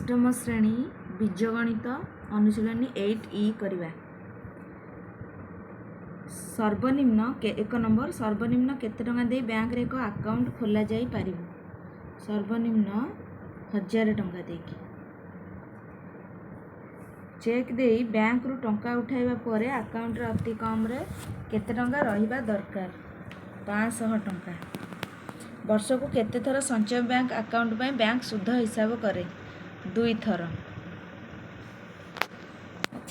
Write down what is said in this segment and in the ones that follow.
अष्टम श्रेणी बीजगणित अनुशीलनी 8E करवा। सर्वनिम्न एक नंबर सर्वनिम्न केते टंका दे बैंक रे एक अकाउंट खोला जाई पारिबो। सर्वनिम्न 1000 टंका देकी चेक दे बैंक रु टंका उठाइबा परे अकाउंट रे अति कम रे केते टंका रहिबा दरकार 500 टंका। वर्ष को केते थर संचय बैंक अकाउंट में बैंक शुद्ध हिसाब करे 2 थर।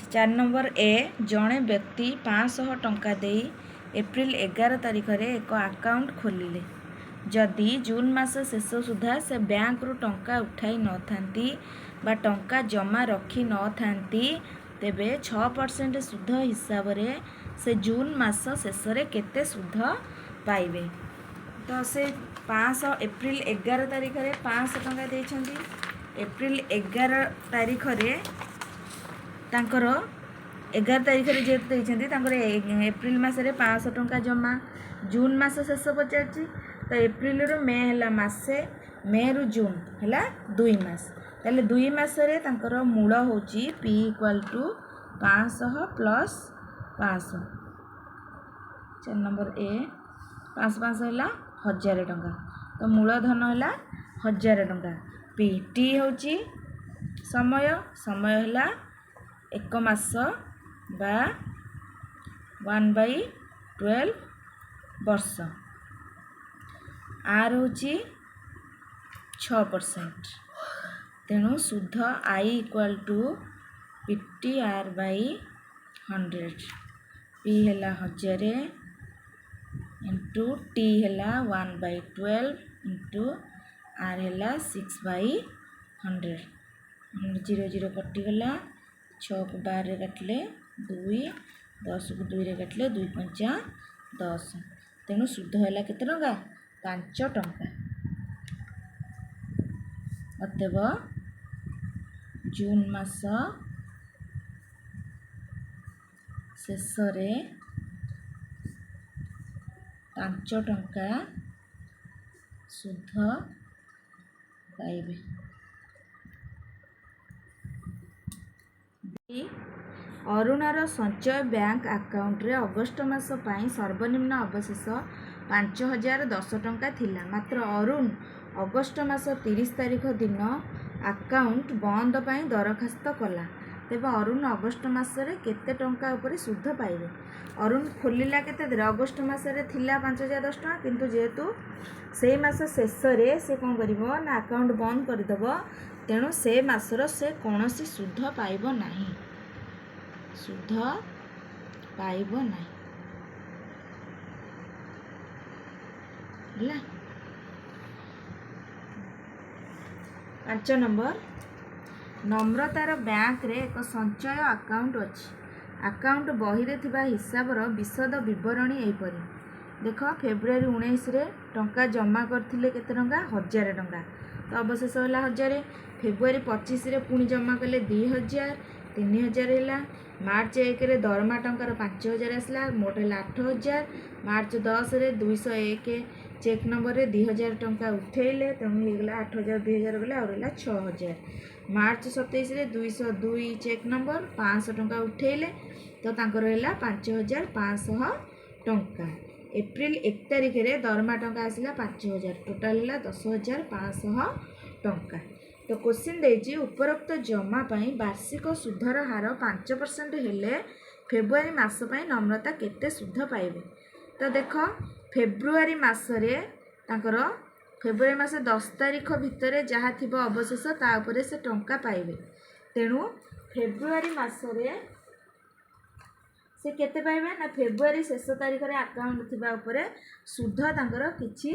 4 नंबर ए जड़े व्यक्ति 500 टंका दे एप्रिल 11 तारिख रे एक अकाउंट खोलिले जदि जून मास शेष सुधा से बैंक रु टंका उठाई न थांती बा टंका जमा रखी न थांती तेबे 6% सुध हिसाब रे से जून मास शेष रे केते सुध पाइबे। तो से 500 एप्रिल 11 तारिख रे 500 टंका देछंती। एप्रिल 11 तारिख रे तांकर 11 तारिख रे जेत देछंती तांकर एप्रिल मास रे 500 टंका जमा जून मास शेष पचारची तो एप्रिल रो मे हला मासे मे रु जून हला 2 मास ताले 2 मास रे तांकर मूल होची p = 500 प्लस 500। 4 नंबर ए 500 हला 1000 टंका तो मूलधन हला 1000 टंका। p टी होची समय समय हला 1 मास बा 1/12 वर्ष। आर होची 6% तेणु शुद्ध आई = PTR/100। p हला 1000 इंटू टी हला 1/12 इंटू आर हला 6/100। 0 0 कटिगला 6 को 12 रे काटले 2 10 को 2 रे काटले 2 5 10 तेणु शुद्ध हला केते टंका 5 टंका। अतएव जून मास शेष रे 5 टंका शुद्ध पाइबे। अरुणार संचय बैंक अकाउंट रे अगस्त मास पाई सर्वनिम्न अवशेष 5010 टंका थिला मात्र अरुण अगस्त मास 30 तारिख दिन अकाउंट बंद पाई दरखास्त कला तेबे अरुण अगस्त मास रे केते टंका ऊपर शुद्ध पाइबे। अरुण खोलिला केते दिन अगस्त मास रे थिला 5010 टंका किंतु जेहेतु से मास शेष रे से कोन करिवो ना अकाउंट बंद कर देबो तेणु से मासर से कोनोसी शुद्ध पाइबो नाही शुद्ध पाइबो नाही हला। 5 नंबर नम्रतार बैंक रे एक संचय अकाउंट अछि अकाउंट बही रे थिबा हिसाब रो विशद विवरणी एपरि देख फेब्रुआरी 19 रे टंका जमा करथिले केते टंका 1000 टंका तो अवशेष होला 1000। फेब्रुआरी 25 रे पुणी जमा कले 2000 3000 हैला। मार्च 1 रे दरमा टंकार 5000 आसला मोट हैला 8000। मार्च 10 रे 201 चेक नंबर रे 2000 टंका उठेले तेणु हे गला 8000 2000 गला और हैला 6000। मार्च 27 रे 202 चेक नंबर 500 टंका उठेले तो तांकर हैला 5500 टंका। एप्रिल 1 तारिख रे दरमा टंका आसला 5000 टोटल हैला 10500 टंका। तो क्वेश्चन देछि उपरोक्त जमा पाई वार्षिक सुधर हार 5% हेले फेब्रुआरी मास पाई नम्रता केते सुध पाइबे। तो देख फेब्रुआरी मास रे तांकर फेब्रुआरी मास 10 तारिख भितर जहाँ थिबो अवशेष ता उपरे से टंका पाइबे तेणु फेब्रुआरी मास रे से केते पाइबे ना फेब्रुआरी शेष तारिख रे अकाउंट थिबा उपरे सुध तांकर किछि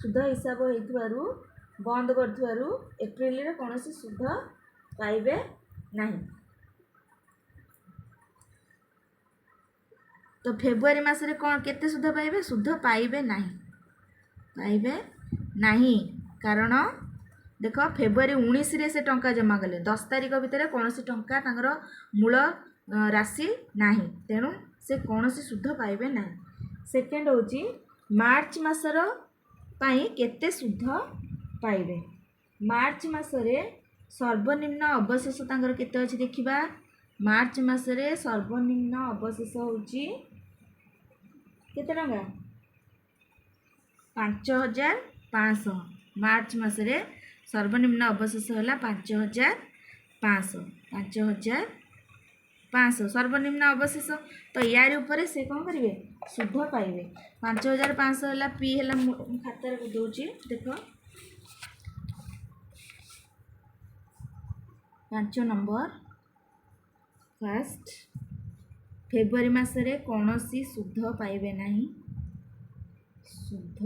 सुध हिसाब हेतुवारु बंद करथुवारु एप्रिल रे कोनोसी सुध पाइबे नाही। तो फेब्रुआरी मास रे कोन केते सुध पाइबे सुध पाइबे नाही कारण देख फेब्रुआरी 19 रे से टंका जमा कले 10 तारिख भितर कोनोसी टंका तांगर मूल राशि नाही तेणु से कोनोसी सुध पाइबे नाही। सेकेंड होची मार्च मासर पाई केते सुध पाइबे। मार्च मास रे सर्वनिम्न अवशेष तांकर केते अछि देखिबा। मार्च मासरे सर्वनिम्न अवशेष होउची केते टंका 5500। मार्च मासरे सर्वनिम्न अवशेष होला 5500 सर्वनिम्न अवशेष। तो यार ऊपर से कौन करेंगे सुध पाइबे 5500 है पी है खातार दूची देख 5 नंबर फर्स्ट फेब्रुआरी मासरे कौनसी सुध पाइबे नहीं सुध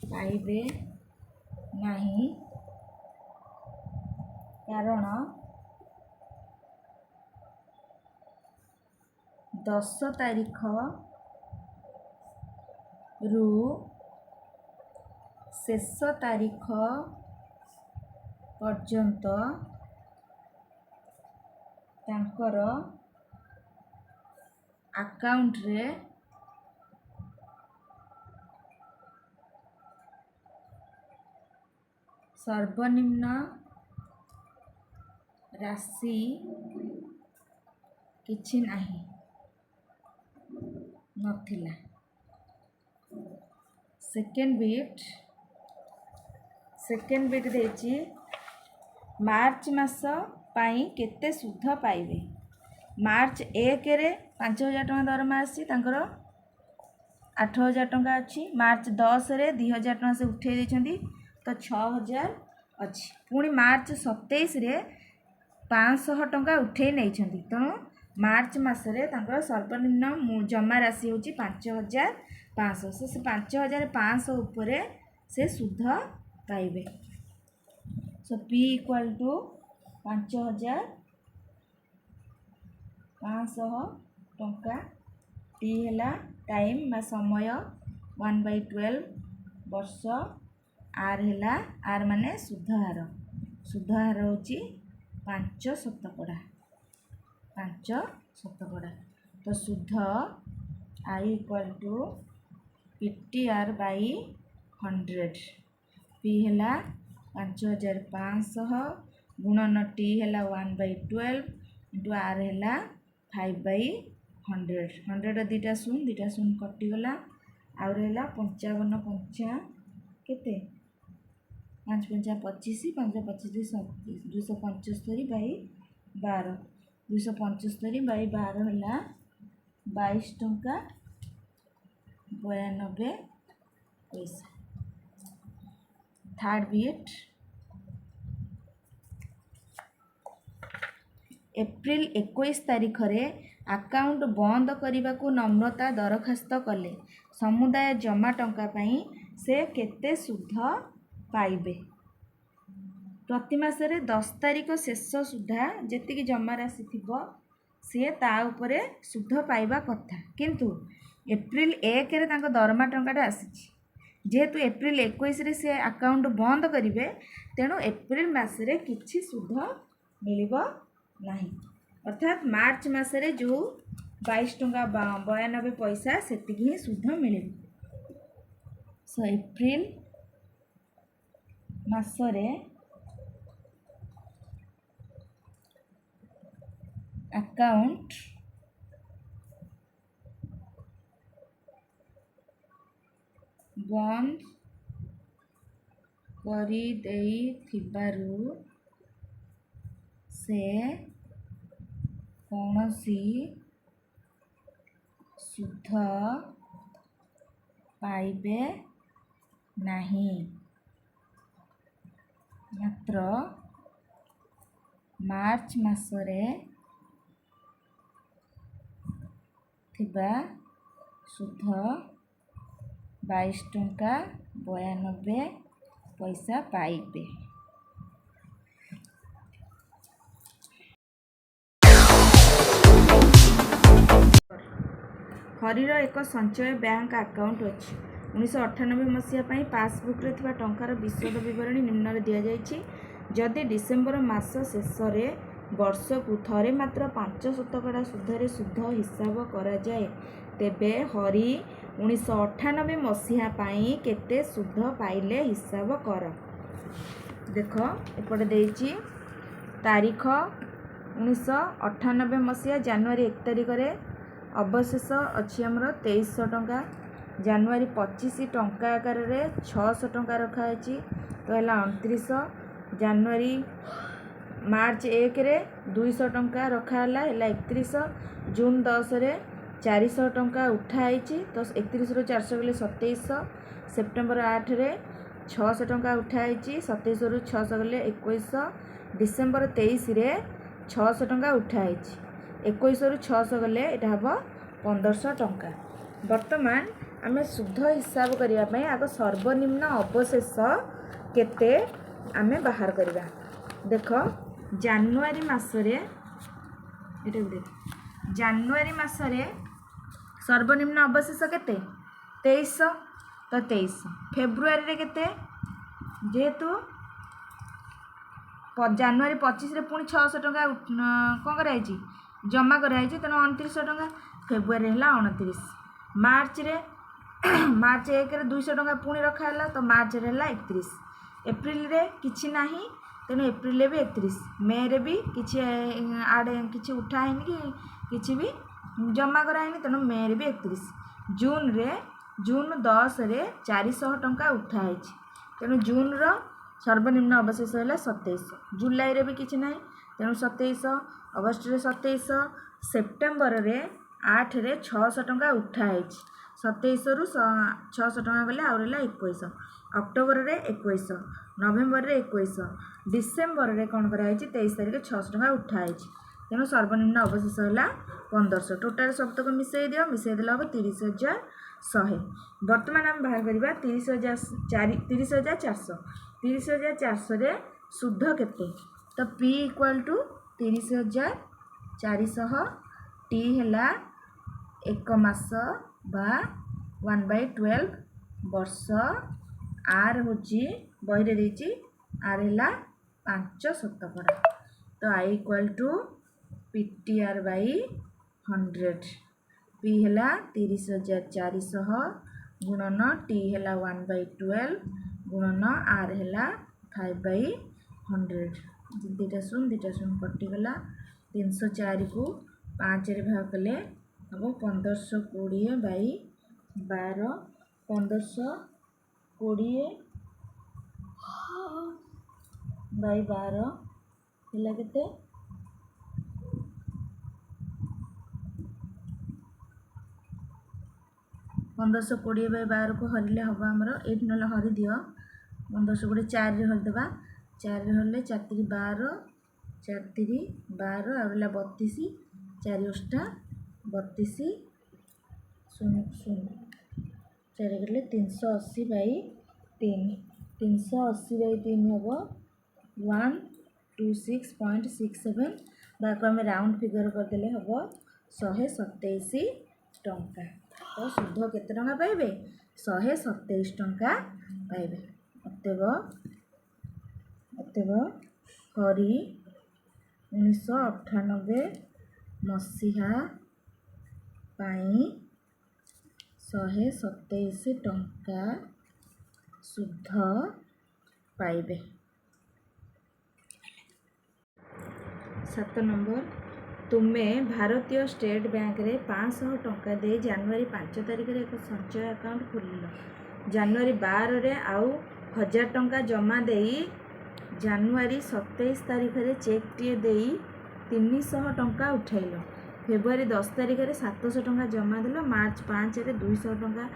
पाइबे नहीं कारण 10 तारीख रु शेष तारीख पर्यंत तांकर अकाउंट रे सर्वनिम्न राशि किछि नाही नथिला। सेकेंड बिट देछि मार्च मास पाई केते सुध पाइबे। मार्च 1 रे 5000 टका दरमा आसी तांकर 8000 टका अछि। मार्च 10 रे 2000 टका से उठे देछंती तो 6000 अछि। पुणी मार्च 27 रे 500 टका उठे नहीं छंती तेणु मार्च मासरे तांकर सर्वनिम्न जमा राशि होची 5500 से 5500 उपरे से सुध पाइबे। सो पी इक्वल टू 5500 टंका टी है टाइम बा समय 1/12 वर्ष आर है आर माने सुध हार होची 5% 5% तो सुध I equal to PTR by 100 P है 5500 गुणन टी है 1/12 इंटू आर है 5/100 100 दुटा शून कटिगला आउ रहा 55 पंचा केते 5 पंचा 25 5 25 275 बाई 12 275 बाई 12 है 22 टंका 92 पैसा। थर्ड बिट एप्रिल 21 तारीख रे अकाउंट बंद करने को नम्रता दरखास्त कले समुदाय जमा टंका पाई से केते सुध पाइबे। प्रति मासरे 10 तारीख शेष सुधा जेतिकी जमा राशि थिबो सी ता उपरे सुध पाइबा कथा किंतु एप्रिल 1 रे तांको दरमा टंकाटा आसीछि जेहेतु एप्रिल 21 रे से अकाउंट बंद करिवे तेणु एप्रिल मासरे किछि सुध मिलिबो नहीं अर्थात मार्च मासरे जो 22 टंका 92 पैसा सेतिकी ही सुध मिलिबो। सो एप्रिल मासरे अकाउंट बंद करी देई थिबारु से कौनसी सुध पाइबे नहीं मात्र मार्च मासरे थिबा सुध 22 टंका 92 पैसा पाइबे। हरीर एक संचय बैंक अकाउंट अच्छी 1998 मसीहा पासबुक रे थिबा टंकार विशद विवरणी निम्न दि जाइछि। जदि डिसेम्बर मास शेष वर्ष को थरे मात्र 5% सुधरे सुध हिसाब करा जाए तेबे हरी 1998 मसीहा केते सुध पाइले हिसाब कर। देख एपटे देइछि तारीख 1998 मसीहा जनवरी 1 तारिख रे अवशेष अच्छी आमर 2300 टंका। जनवरी 25 टंका आकार रे 600 टंका रखाई तो है 2900। जनवरी मार्च 1 रे 200 टंका रखाला है 3100। जून 10 रे 400 टंका उठाई तो 31 रु 400 गले 2700। सेप्टेम्बर 8 रे 600 टंका उठाई 27 रु 600 गले 2100। डिसेम्बर 23 रे 600 टंका उठाई 21 रु 600 गले यहाँ हम 1500 टंका। वर्तमान आम शुद्ध हिसाब करने आग सर्वनिम्न अवशेष केते आमे बाहर करवा। देख जानुआरी मासरे जानुआरी मासरे सर्वनिम्न अवशेष केते 2300 तो 2300। फेब्रुआरी रे केते जेहेतु जानुआरी 25 रे पुणी 600 टंका कौन कराई जमा कराई तेणु 2900 टंका। फेब्रुआरी है 29। मार्च रे मार्च 1 रे 200 टंका पुणी रखाला तो मार्च रे 31। एप्रिल रे किछि नाही तेणु एप्रिल रे भी 31। मे रे भी किछि आड़े किछि उठाई कि किछि भी जमा कराइनि तेणु मे रे भी 31। जून रे जून 10 रे 400 टंका उठाई तेणु जून रो सर्वनिम्न अवशेष है 2700। जुलाई रे भी किछि नाही तेणु 2700। अगस्त रे 2700। सेप्टेम्बर रे 8 रे 600 टंका उठाई 2700 रु 600 टंका गले आउर 2100। अक्टोबर रे 2100। नवेम्बर रे 2100। डिसेम्बर रे कौन कराई 23 तारिख 600 टंका उठाई तेणु सर्वनिम्न अवशेष है 1500। टोटाल सबतक मिसई दियो मिसई देला हम 30,100। वर्तमान आम बाहर करवा 30,400। 30,400 रे शुद्ध केते तो पी इक्वाल टू 30,400 टी है 1 मास बा 1/12 वर्ष। आर हूँ बही देती आर है 5 शतकड़ा तो I equal to PTR by 100। P है 30,400 गुणन टी है 1/12 गुणन आर है 5/100। दुटा शून कटिगला 304 को 5 रे भाग कले हम 1520 बाई 12 1520 बाई 12 है केते 1520 बाई 12 को हरिले हम आमर ये ना हरि दियो 1520 4 रे हरिदेवा 4 रे हरिले 4 3 12 4 3 12 आ 32 4 8 32 0 0 4 गले 380 बाई 3 380 बाई 3 हम 126.67 बाको आम राउंड फिगर करदे हम 127 टंका। तो शुद्ध केते टंका पाइबे 127 टंका पाइबे। अतएव हरि 1998 मसीहा पाई 127 टंका शुद्ध पाइबे। 7 नंबर तुमे भारतीय स्टेट बैंक रे 500 टंका दे जनवरी 5 तारिख रे एक संचय अकाउंट खोलिल। जनवरी 12 रे आउ 1000 टंका जमा देई जनवरी 27 तारिख रे चेक टीए देई 300 टंका उठाइल। फेब्रुआरी 10 तारिख रे 700 टंका जमा देल। मार्च 5 रे 200 टंका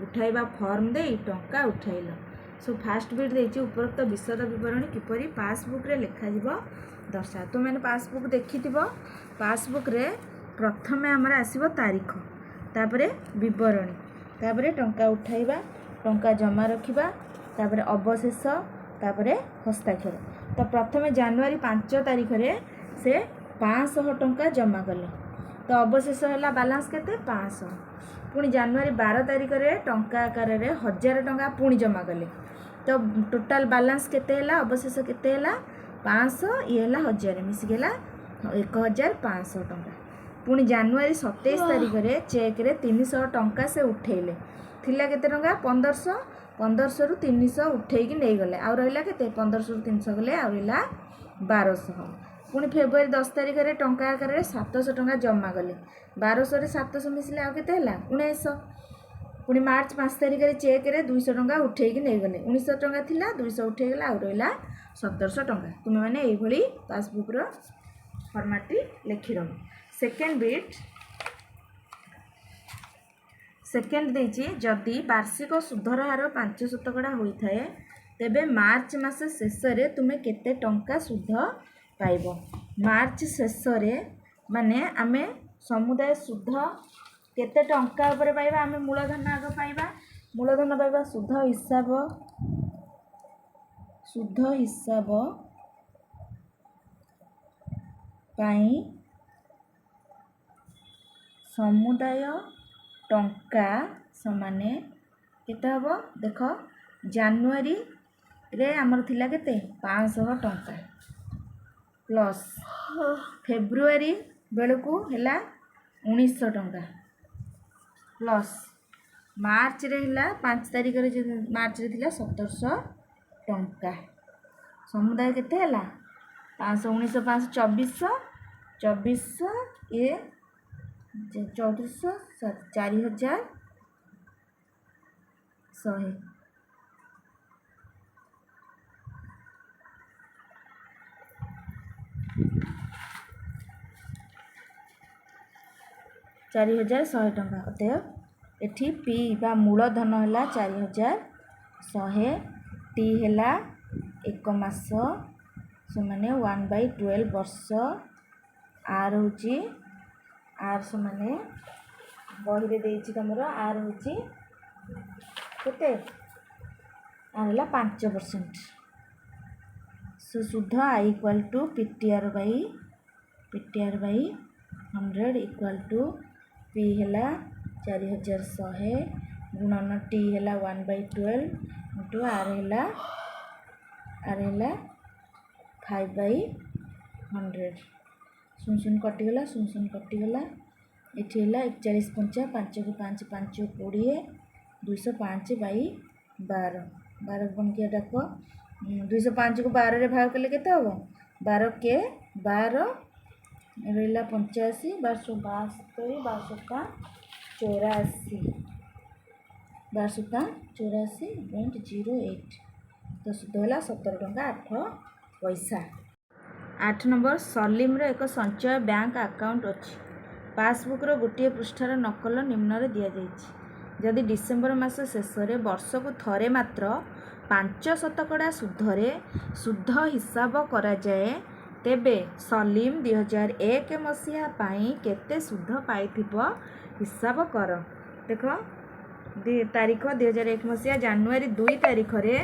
उठाइबा फॉर्म देई टंका उठाइल। सो फास्ट बिट देछि उपरोक्त विशद विवरणी किपरि पासबुक रे लेखा जिवो दर्शा। तो मैंने पासबुक देखि पासबुक रे प्रथम आमर आसीबो तारीख तापरे विवरणी तापरे टंका उठाइबा टंका जमा रखिबा तापरे अवशेष तापरे हस्ताक्षर। तो प्रथम जनवरी 5 तारिख रे से 500 टंका जमा कले तो अवशेष है बालांस केते 500। पुणी जनवरी 12 तारिख रे टंका आकार रे 1000 टंका पुणी जमा कले तो टोटाल बालांस केते है अवशेष केते है 500 ये है 1000 मिसिगला 1500 टंका। पुणी जनवरी 27 तारिख रे चेक रे 300 टंका से उठेले थिला केते टंका 1500 1500 रु 300 उठेकी नहीं गले आउ रहा के 1500 रु 300 गले आउ रहा 1200 पुणी फेब्रुआरी 10 तारिख में टंका आकार 700 टंका जमा गले 1200 रे 700 मिसले आउ केते हला 1900 पुणी मार्च 5 तारिख में चेक रे 200 टंका उठेकी नहीं गले 1900 टंका थिला 200 उठे गला आउ रहा 1700 टंका तुम मैंने यही पासबुक रो फॉर्मेट लिखि दो। सेकेंड बिट सेकेंड देछि जदि वार्षिक सुधर हार 5% होता है तेबे मार्च मास शेष रे तुमे केते टंका सुध पाइब। मार्च शेष रे माने आमे समुदाय सुध केते टंका ऊपर पाइबा आमे मूलधन आग पाइबा मूलधन पाइबा सुध हिसाब पाई समुदाय टंका समाने केते हबो देख जनवरी रे आमर थिला केते 500 टंका प्लस फेब्रुआरी बेलकू हैला 1900 टंका प्लस मार्च रे हैला 5 तारिख रे मार्च रे थिला 1700 टंका समुदाय केते हैला 500 1900 500 2400 ये 3400 4100 4100 टंका अतएव एठी पी बा मूलधन है 4100 टी है 1 मास समाने 1/12 वर्ष आर होची आर समाने बही देछि तमरो आर होची केते आर हला 5% सुध I equal to PTR by 100 equal to P है 4100 गुणन टी है 1/12 इंटू आर है 5/100 शून कटिगला शून कटिगला ये है 41 पंचा 5 को 5 5 20 205/12 12 बन किया डाक 205 को 12 रे भाग कले केते हो 12 के 12 रहा 85 1272 1284.08 तो सुध है 17 टंका 8 पैसा। 8 नंबर सलीम रो एक संचय बैंक अकाउंट अच्छी पासबुक रो गोटे पृष्ठार नकल निम्न रे दिया जाइछि जदि डिसेम्बर मास शेष में वर्ष को थरे मात्र 5% सुधरे शुद्ध हिसाब करा जाए तेबे सलीम 2001 मसीहा पाई केते शुद्ध पाइथिबो हिसाब कर देख तारीख 2001 मसीहा जनवरी 2 तारीख रे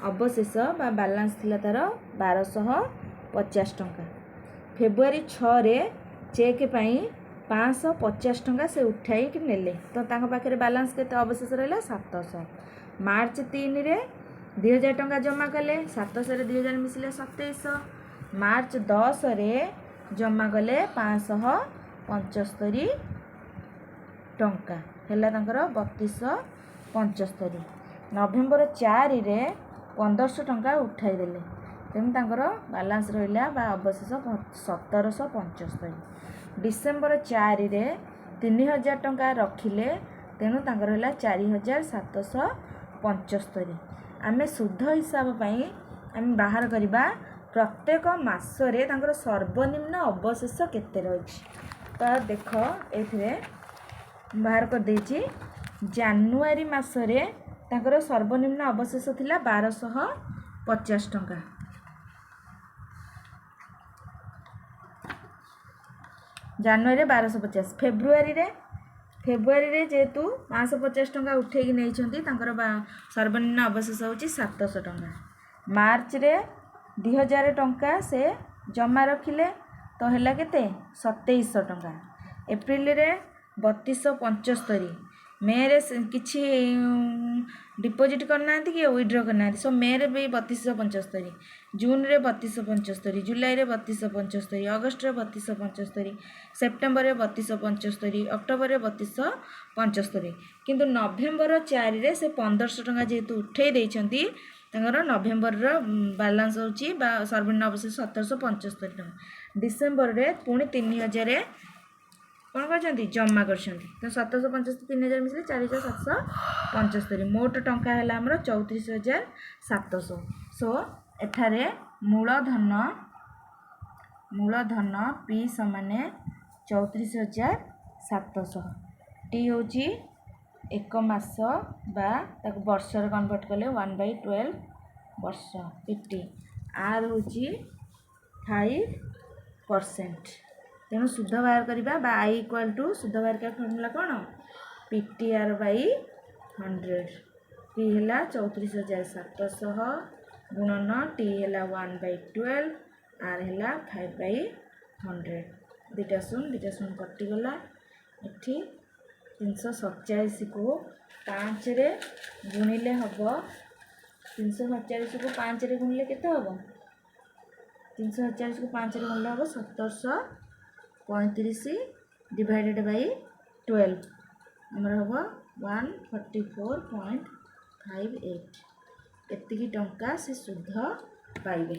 अवशेष बा बालांस थिला तार 1250 टंका फेब्रुआरी 6 रे चेक पाई 550 टंका से उठाई कि नेले तो तांको पाखरे बालांस केते अवशेष रहला 700 मार्च 3 रे 2000 टंका जमा कले 700 रे 2000 मिसले 2700 मार्च 10 रे जमा कले 575 टंका हैला तांकर 3275 नवेम्बर 4 रे 1500 टंका उठाई देले तेणु तांकर बालांस रहिला बा अवशेष 1775 डिसेम्बर 4 रे 3000 टंका रखिले तेणु तांकर हैला 4775 आमे शुद्ध हिसाब पाई आमे बाहर करिबा प्रत्येक मासरे तांकर सर्वनिम्न अवशेष केते रही तो देख एथिरे बाहर कर देछि जानुआरी मासरे तांकर सर्वनिम्न अवशेष थिला 1250 टंका जानुआरी 1250 फेब्रुआरी रे जेतु 550 टंका उठेकी नहीं सर्वनिम्न अवशेष होची 700 टंका मार्च रे 2000 टंका से जमा रखिले तो हैला केते 2700 टंका एप्रिल रे 3275 मेरे किसी डिपोजिट करना कि विड्रॉ करना सो मे रे भी 3275, जून रे 3275, जुलाई रे 3275, अगस्ट रे 3275, सेप्टेम्बर रे 3275, अक्टोबर रे 3275, किंतु नवेम्बर 4 रे से 1500 टଙ୍କା जेहेतु उठे देइछंती तांकर नवेम्बर रो बैलेंस होची सर्वनिम्न अवशेष 1775 टଙ୍କା, डिसेम्बर रे पुणी 3000 कौन कर जमा कर 1775 3000 मिसले 4775, मोट टंका है आमर 34700। सो एठारे मूलधन पी समाने 34700, टी हूँ एक मास बा ताको वर्ष कन्वर्ट कले 1/12 वर्ष पीटी, आर हूँ 5%। तेणु सुध बाहर करवा आई इक्वाल टू सुध बाहर का फर्मूला कौन PTR बाई 100, पी है 34700 गुणन टी है 1/12 आर है 5/100, दुटा शून कटिगला। एठी 347 को 5 रे गुणिले हम 347 को 5 रे गुणिले केते हम 347 को 5 रे गुणिले हम 1735 डिवाइडेड बाई 12 आमर हम 144.58, एतिकी टंका से सुध पाइबे।